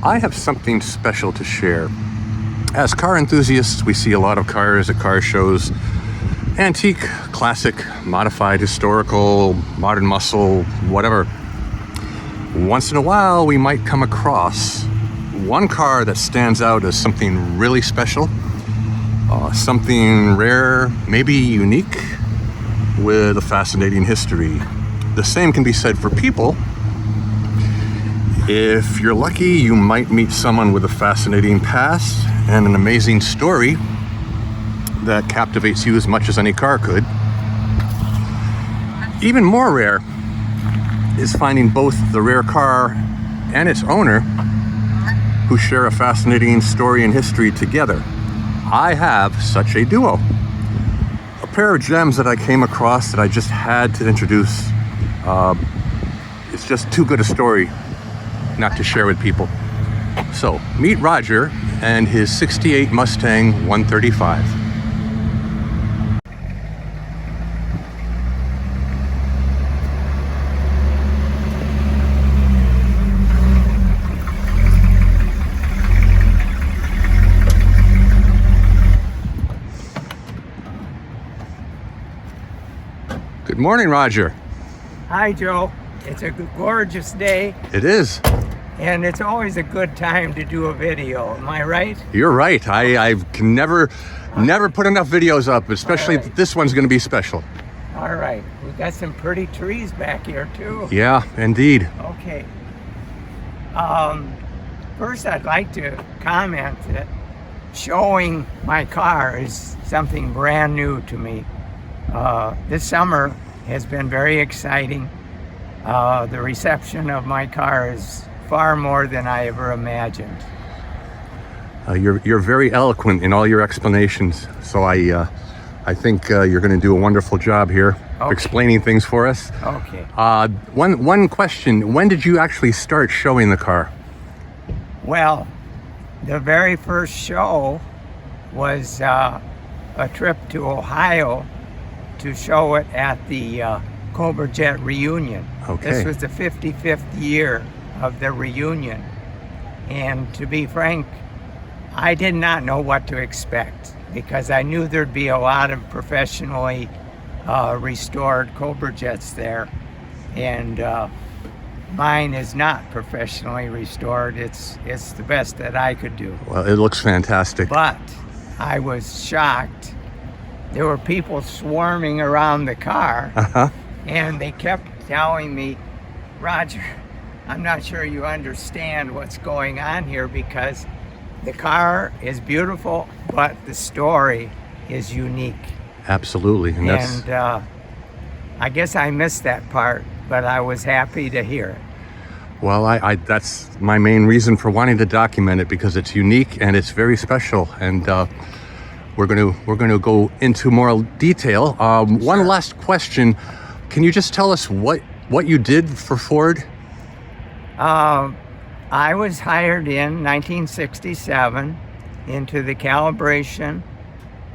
I have something special to share. As car enthusiasts, we see a lot of cars at car shows. Antique, classic, modified, historical, modern muscle, whatever. Once in a while, we might come across one car that stands out as something really special, something rare, maybe unique, with a fascinating history. The same can be said for people. If you're lucky, you might meet someone with a fascinating past and an amazing story that captivates you as much as any car could. Even more rare is finding both the rare car and its owner who share a fascinating story and history together. I have such a duo. A pair of gems that I came across that I just had to introduce. It's just too good a story not to share with people. So, meet Roger and his 68 Mustang 135. Good morning, Roger. Hi, Joe. It's a gorgeous day. It is. And it's always a good time to do a video. Am I right? You're right. I can never put enough videos up, especially this one's going to be special. All right. We've got some pretty trees back here, too. Yeah, indeed. Okay. First, I'd like to comment that showing my car is something brand new to me. This summer has been very exciting. The reception of my car is far more than I ever imagined. You're very eloquent in all your explanations, so I think you're going to do a wonderful job here explaining things for us. Okay. One question: when did you actually start showing the car? Well, the very first show was a trip to Ohio to show it at the Cobra Jet reunion. Okay. This was the 55th year of the reunion. And to be frank, I did not know what to expect because I knew there'd be a lot of professionally restored Cobra Jets there. And mine is not professionally restored. It's the best that I could do. Well, it looks fantastic. But I was shocked. There were people swarming around the car, and they kept telling me, Roger, I'm not sure you understand what's going on here because the car is beautiful, but the story is unique. Absolutely. And I guess I missed that part, but I was happy to hear it. Well, I that's my main reason for wanting to document it because it's unique and it's very special. And we're going to go into more detail. One last question: can you just tell us what you did for Ford? I was hired in 1967 into the calibration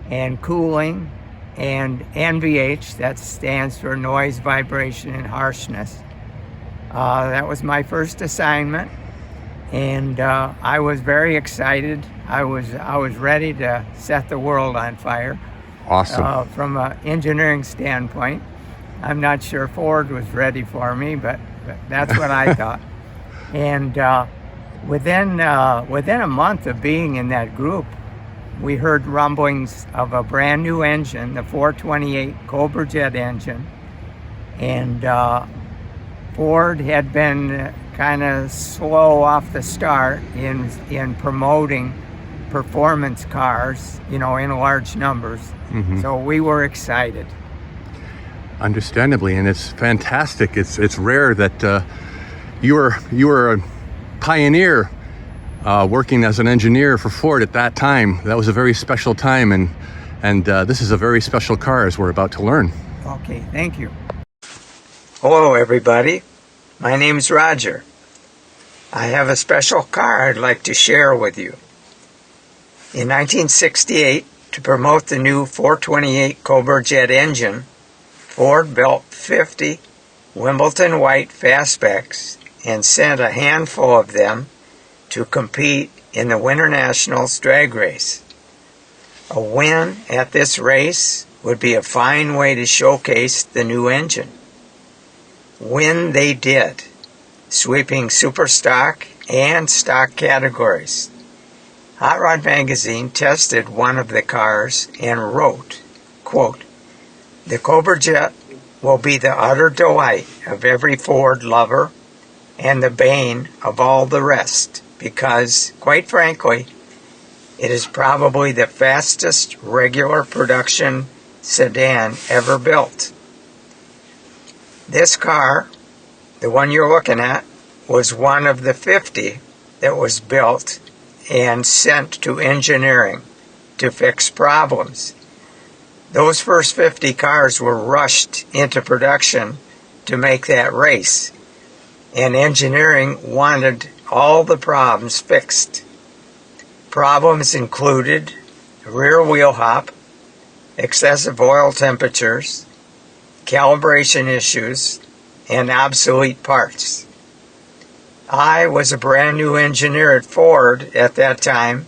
and cooling and NVH, that stands for noise, vibration, and harshness. That was my first assignment, and I was very excited. I was ready to set the world on fire. Awesome. From an engineering standpoint, I'm not sure Ford was ready for me, but that's what I thought. And within a month of being in that group, we heard rumblings of a brand new engine, the 428 Cobra Jet engine, and Ford had been kind of slow off the start in promoting performance cars, in large numbers. Mm-hmm. So we were excited. Understandably, and it's fantastic. It's rare that you were a pioneer working as an engineer for Ford at that time. That was a very special time, and this is a very special car, as we're about to learn. Okay, thank you. Hello, everybody. My name's Roger. I have a special car I'd like to share with you. In 1968, to promote the new 428 Cobra Jet engine, Ford built 50 Wimbledon white fastbacks and sent a handful of them to compete in the Winter Nationals drag race. A win at this race would be a fine way to showcase the new engine. Win they did, sweeping super stock and stock categories. Hot Rod Magazine tested one of the cars and wrote, quote, "The Cobra Jet will be the utter delight of every Ford lover and the bane of all the rest because, quite frankly, it is probably the fastest regular production sedan ever built." This car, the one you're looking at, was one of the 50 that was built and sent to engineering to fix problems. Those first 50 cars were rushed into production to make that race, and engineering wanted all the problems fixed. Problems included rear wheel hop, excessive oil temperatures, calibration issues, and obsolete parts. I was a brand new engineer at Ford at that time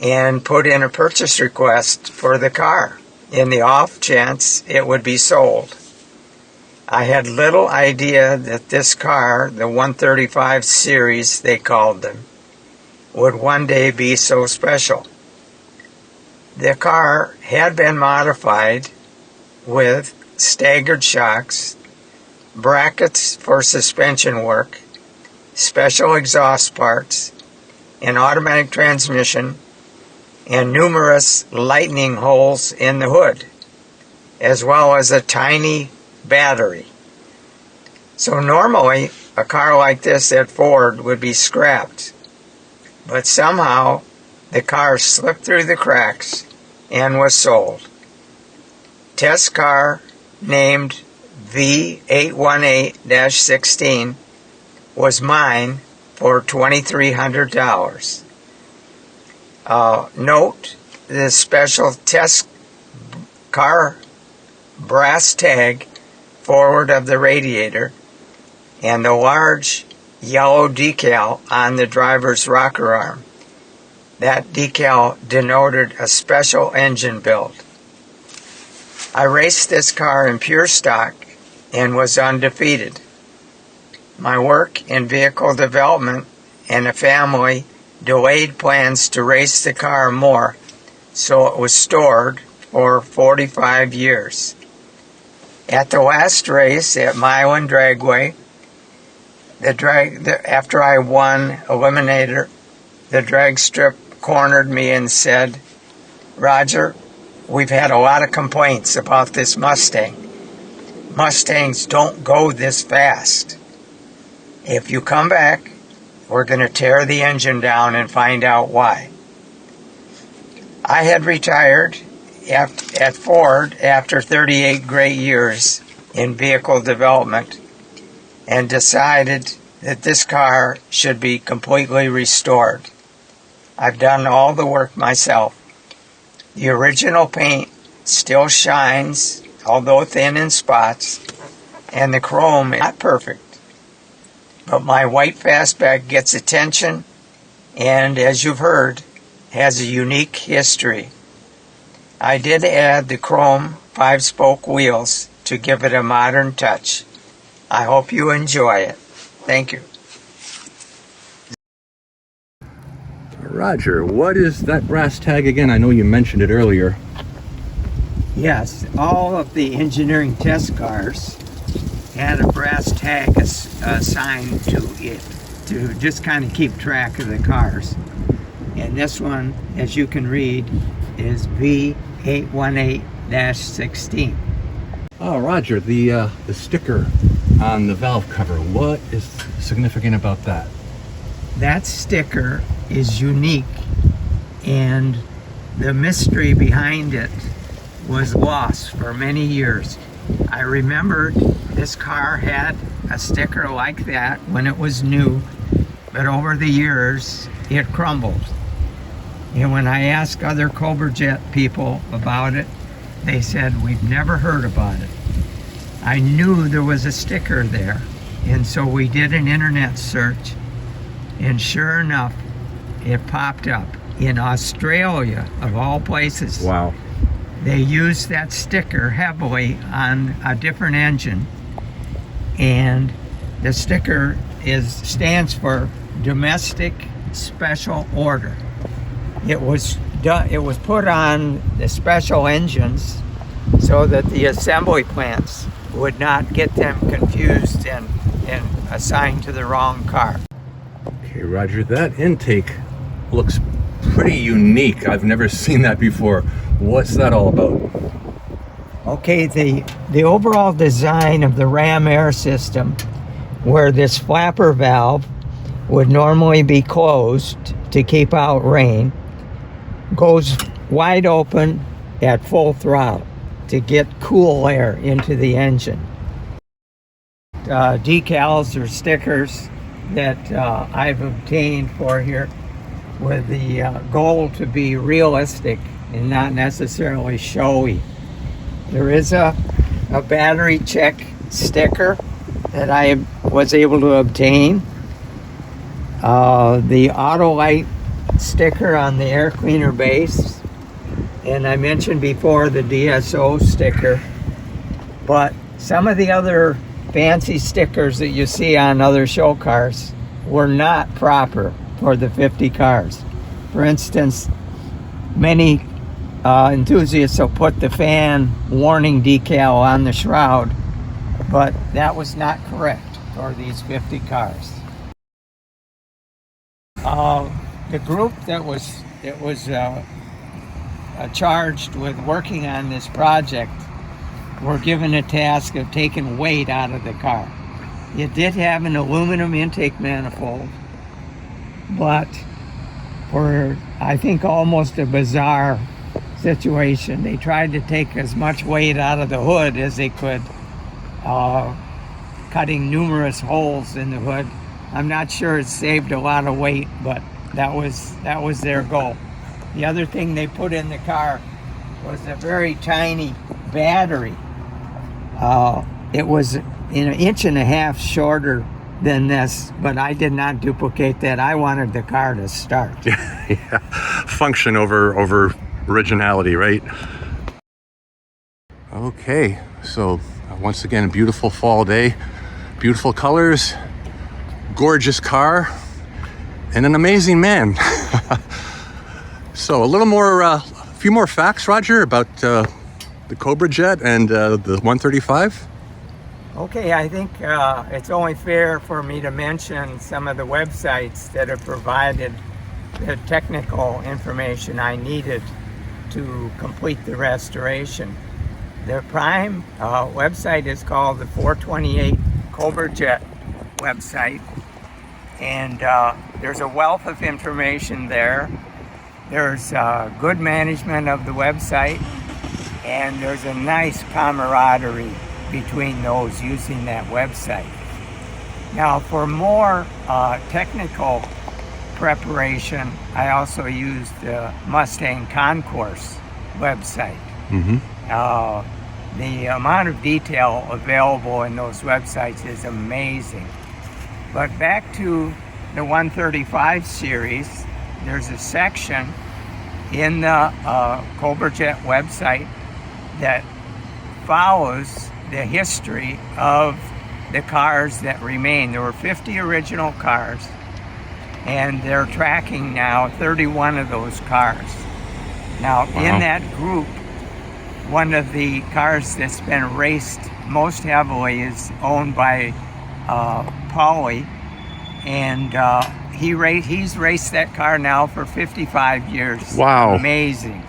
and put in a purchase request for the car in the off chance it would be sold. I had little idea that this car, the 135 series they called them, would one day be so special. The car had been modified with staggered shocks, brackets for suspension work, special exhaust parts, an automatic transmission, and numerous lightning holes in the hood, as well as a tiny battery. So normally, a car like this at Ford would be scrapped, but somehow the car slipped through the cracks and was sold. Test car named V818-16 was mine for $2,300. Note the special test car brass tag forward of the radiator and the large yellow decal on the driver's rocker arm. That decal denoted a special engine build. I raced this car in pure stock and was undefeated. My work in vehicle development and a family delayed plans to race the car more, so it was stored for 45 years. At the last race at Milan Dragway, after I won Eliminator, the drag strip cornered me and said, "Roger, we've had a lot of complaints about this Mustang. Mustangs don't go this fast. If you come back, we're going to tear the engine down and find out why." I had retired at Ford after 38 great years in vehicle development and decided that this car should be completely restored. I've done all the work myself. The original paint still shines, although thin in spots, and the chrome is not perfect. But my white fastback gets attention and, as you've heard, has a unique history. I did add the chrome 5-spoke wheels to give it a modern touch. I hope you enjoy it. Thank you. Roger, what is that brass tag again? I know you mentioned it earlier. Yes, all of the engineering test cars had a brass tag assigned to it to just kind of keep track of the cars. And this one, as you can read, is V818-16. Oh, Roger, the sticker on the valve cover, what is significant about that? That sticker is unique, and the mystery behind it was lost for many years. I remembered this car had a sticker like that when it was new, but over the years it crumbled. And when I asked other Cobra Jet people about it, they said, "We've never heard about it." I knew there was a sticker there, and so we did an internet search And sure enough, it popped up in Australia, of all places. Wow. They used that sticker heavily on a different engine, and the sticker stands for Domestic Special Order. It was put on the special engines so that the assembly plants would not get them confused and assigned to the wrong car. Okay, Roger, that intake looks pretty unique. I've never seen that before. What's that all about? Okay, the overall design of the ram air system, where this flapper valve would normally be closed to keep out rain, goes wide open at full throttle to get cool air into the engine. Decals or stickers that I've obtained for here with the goal to be realistic and not necessarily showy. There is a battery check sticker that I was able to obtain. The Autolite sticker on the air cleaner base, and I mentioned before the DSO sticker, but some of the other fancy stickers that you see on other show cars were not proper for the 50 cars. For instance, many enthusiasts will put the fan warning decal on the shroud, but that was not correct for these 50 cars. The group that was charged with working on this project were given a task of taking weight out of the car. It did have an aluminum intake manifold, but for, I think, almost a bizarre situation, they tried to take as much weight out of the hood as they could, cutting numerous holes in the hood. I'm not sure it saved a lot of weight, but that was their goal. The other thing they put in the car was a very tiny battery. It was an inch and a half shorter than this, but I did not duplicate that. I wanted the car to start. Yeah. Function over originality, right? Okay, so once again, beautiful fall day, beautiful colors, gorgeous car, and an amazing man. So a few more facts, Roger, about the Cobra Jet and the 135. Okay, I think it's only fair for me to mention some of the websites that have provided the technical information I needed to complete the restoration. The prime website is called the 428 Cobra Jet website, and there's a wealth of information there. There's good management of the website, and there's a nice camaraderie between those using that website. Now, for more technical preparation, I also used the Mustang Concourse website. Mm-hmm. The amount of detail available in those websites is amazing. But back to the 135 series, there's a section in the Cobra Jet website that follows the history of the cars that remain. There were 50 original cars, and they're tracking now 31 of those cars. Now, in that group, one of the cars that's been raced most heavily is owned by Paulie, and he's raced that car now for 55 years. Wow. Amazing.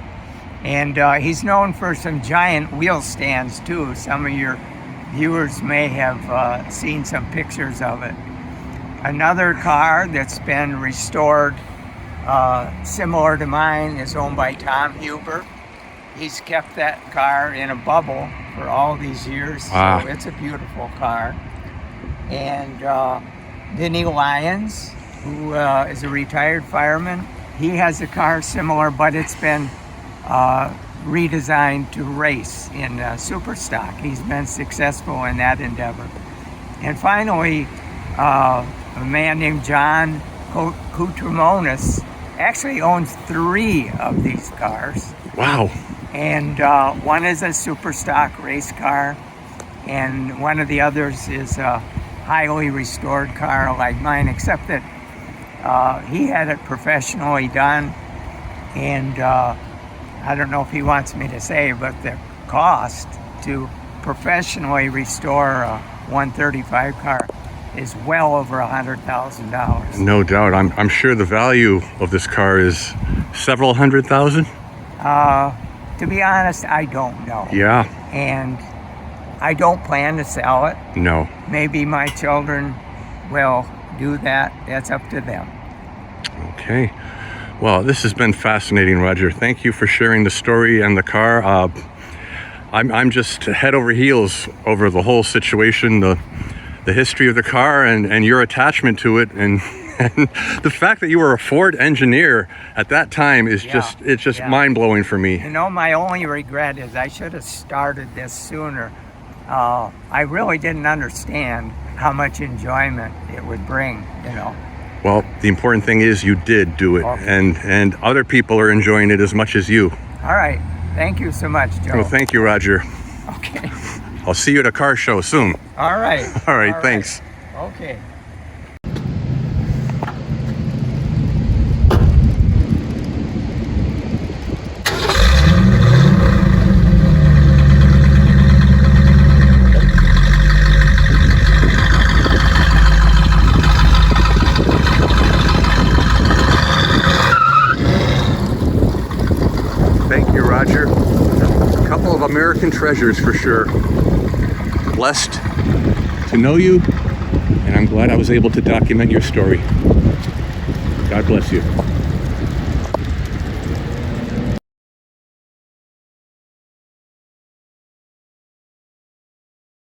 And he's known for some giant wheel stands too. Some of your viewers may have seen some pictures of it. Another car that's been restored similar to mine is owned by Tom Huber. He's kept that car in a bubble for all these years. Wow. So it's a beautiful car. And Vinny Lyons, who is a retired fireman, he has a car similar, but it's been redesigned to race in super stock. He's been successful in that endeavor. And finally, a man named John Cutrimonis actually owns 3 of these cars. Wow. And one is a super stock race car, and one of the others is a highly restored car like mine, except that he had it professionally done. And I don't know if he wants me to say, but the cost to professionally restore a 135 car is well over $100,000. No doubt. I'm sure the value of this car is several $100,000. To be honest, I don't know. Yeah. And I don't plan to sell it. No. Maybe my children will do that. That's up to them. Okay. Well, this has been fascinating, Roger. Thank you for sharing the story and the car. I'm just head over heels over the whole situation, the history of the car and your attachment to it, and the fact that you were a Ford engineer at that time is just mind-blowing for me. You know, my only regret is I should have started this sooner. I really didn't understand how much enjoyment it would bring, you know. Well, the important thing is you did do it, Okay. and other people are enjoying it as much as you. All right. Thank you so much, Joe. Well, thank you, Roger. Okay. I'll see you at a car show soon. All right. All right, thanks. Okay. Thank you, Roger. A couple of American treasures for sure. Blessed to know you, and I'm glad I was able to document your story. God bless you.